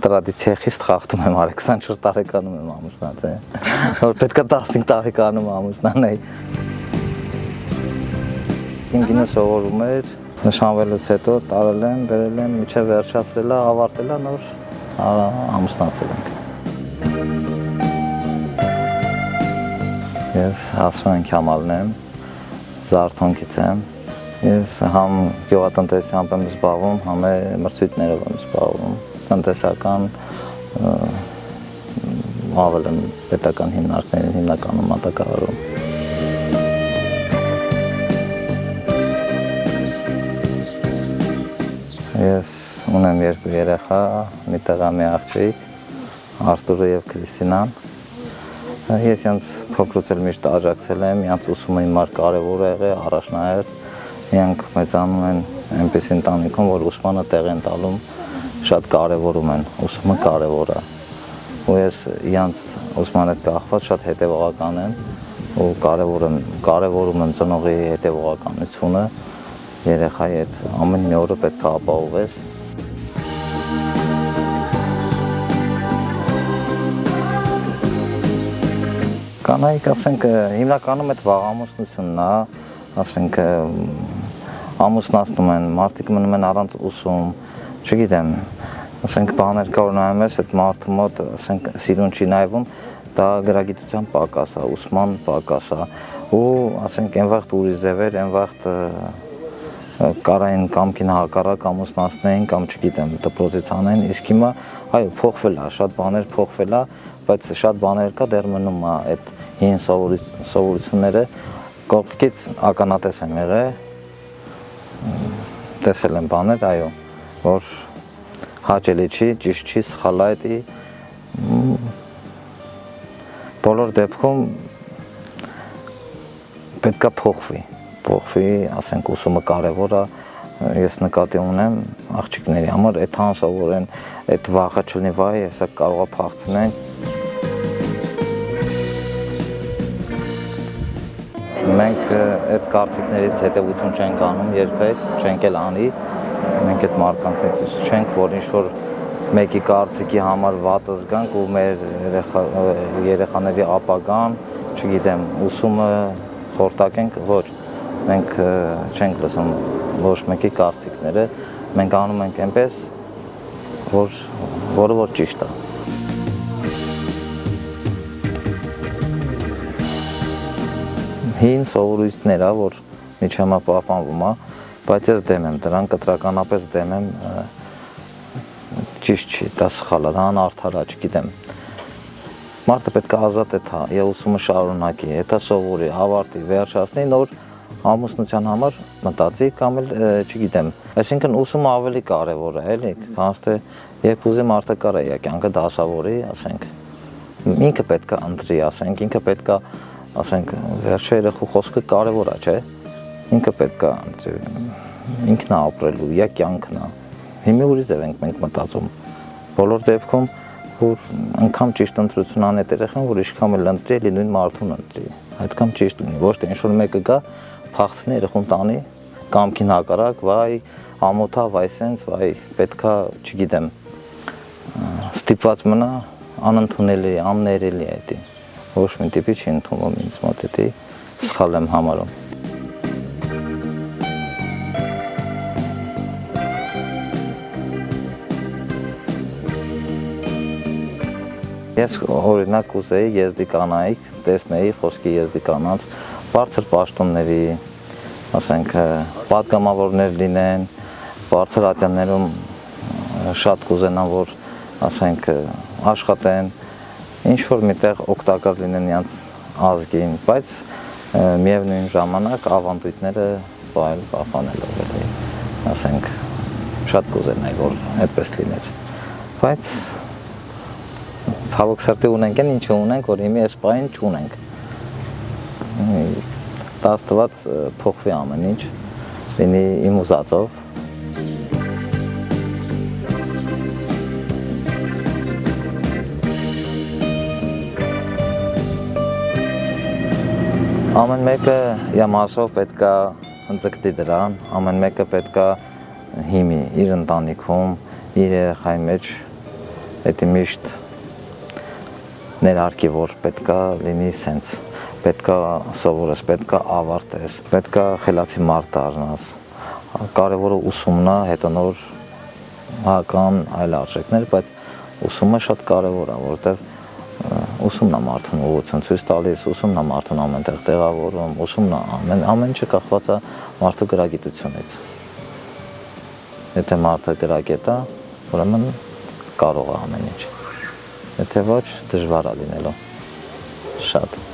տրադիցիա խիստ խախտում եմ, 24 տարեկանում եմ ամուսնացել, որ պետք է 15 տարեկանում ամուսնանեի։ Իմ կինը սովորում էր, նշանվելուց հետո տարել եմ, բերել եմ, մինչև վերջացրել է, ավարտել է, նոր ամուսնացել ենք։ Ես Հասուն Քամալն եմ, Զարթոնքից եմ։ Ես համ գյուղատնտեսությամբ եմ զբաղվում, համ մրցույթներով եմ զբաղվում։ Տնտեսական ավել եմ պետական հիմնարկներին հիմնականում մատակարարում։ Ես ունեմ 2 երեխա, մի տղա, մի աղջիկ, Արտուրը եւ Քրիստինան։ Ես ինձ փոքրուց էլ միշտ աջակցել եմ, ինձ ուսումը հիմար կարևոր է եղել, առաջնահերթ։ Իրանք մեծանում են այնպես ընտանիքում, որ ուսմանը տեղ են տալում, շատ կարևորում են, ուսումը կարևոր է։ Ու ես իրանց ուսման հետ կախված շատ հետևողական եմ ու կարևորում եմ ծնողի հետևողականությունը, երեխայի հետ ամեն մի օրը պետք է ապահովես։ Կանայք, ասենք, հիմնականում այդ վաղամուսնությունն է, ասենք, ամուսնացնում են, մարդիկ մնում են առանց ուսում, չգիտեմ, ասենք, բաներ կա, որ նայում ես, այդ մարդու մոտ, ասենք, սիրուն չի նայվում, դա գրագիտության պակաս է, ուսման պակաս է, ու, ասենք, այն վաղտ ուրիշ ձևեր, այն վաղտ կարային կամքին հակառակ ամուսնացնեին կամ չգիտեմ դպրոցից անեն, իսկ հիմա այո փոխվել է, շատ բաներ փոխվել է, բայց շատ բաներ կա դեռ մնում է այդ հին սովորությունները, կողքից ականատես եմ եղել, տեսել եմ բաներ, այո, որ հաճելի չի, ճիշտ չի, սխալ է դա, բոլոր դեպքում պետք է փոխվի, ասենք ուսումը կարևոր է, ես նկատի ունեմ աղջիկների համար, այդ հան սովորեն, այդ վախը չլինի, վայ, հեսա կարող է փախցնեն։ Մենք այդ կարծիքներից հետևություն չենք անում երբեք, չենք էլ անի, մենք այդ մարդկանցից չենք, որ ինչ-որ մեկի կարծիքի համար վատը զգանք ու մեր երեխաների ապագան, չգիտեմ, ուսումը խորտակենք, ոչ, մենք չենք լսում ոչ մեկի կարծիքները, մենք անում ենք այնպես, որը ճիշտ է։ Հին սովորույթներ է, որ միջամա պահպանվում է, բայց ես դեմ եմ, դրան կտրականապես դեմ եմ, ճիշտ չի, դա սխալ է, դա անարդար է, չգիտեմ։ Մարդը պետք է ազատ է թա, եւ ուսումը շարունակի, հետո սովորի, ավարտի, վերջացնի, նոր ամուսնության համար մտածի կամ էլ չգիտեմ։ Այսինքն ուսումը ավելի կարևոր է, էլի, քան թե երբ ուզի մարդը կարա իր կյանքը դասավորի, ասենք։ Ինքը պետք է ընտրի, ասենք, ինքը պետք է, ասենք, վերջը երեխու խոսքը կարևոր է, չէ՞։ Ինքը պետք է ընտրի, ինքն է ապրելու, իր կյանքն է։ Հիմա ուրիշ ձև ենք մենք մտածում։ Բոլոր դեպքում որ անգամ ճիշտ ընտրություն անի այդ երեխան, որ իշքամ էլ ընտրի, էլի նույն մարդուն ընտրի, այդքան ճիշտ լինի, ոչ թե ինչ-որ մեկը գա, փախցնի երեխուն տանի, կամքին հակառակ, վայ, ամոթա, վայ սենց, վայ, պետքա, չգիտեմ, ստիպված մնա, անընդունելի, աններելի է դա, ոչ մի տիպի չի ընդունվում ինձ մոտ դա, սխալ եմ համարում։ Ես օրինակ կուզեի եզդի կանայք, տեսնեի խոսքի եզդի կանանց, բարձր պաշտոնների, ասենք, պատգամավորներ լինեն, բարձր ատյաններում շատ կուզենան, որ, ասենք, աշխատեն, ինչ-որ միտեղ օգտակար լինեն իրենց ազգին, բայց միևնույն ժամանակ ավանդույթները պահպանելով էլի, ասենք, շատ կուզենայի, որ այդպես լիներ, բայց ցավոք սրտի ունենք են, ինչ ունենք, որ հիմա այս պահին չունենք։ Դա աստված փոխվի ամեն ինչ, լինի իմ ուզածով։ Ամեն մեկը իր մասով պետք է ընձգտի դրան, ամեն մեկը պետք է հիմի իր ընտանիքում, իր երեխայի մեջ Դա միշտ ներարկի, որ պետքա լինի սենց, պետքա սովորես, պետքա ավարտես, պետքա խելացի մարդ դառնաս։ Կարևորը ուսումն է, հետո նոր կան այլ արժեքներ, բայց ուսումը շատ կարևոր է, որովհետև ուսումն է մարդուն ուղղություն ցույց տալիս, ուսումն է մարդուն ամենտեղ տեղավորում, ուսումն է ամեն ինչը կախված է մարդու գրագիտությունից։ Եթե մարդը գրագետ է, ուրեմն կարող է ամեն ինչ։ Եթե ոչ, դժվար է լինելու։ Շատ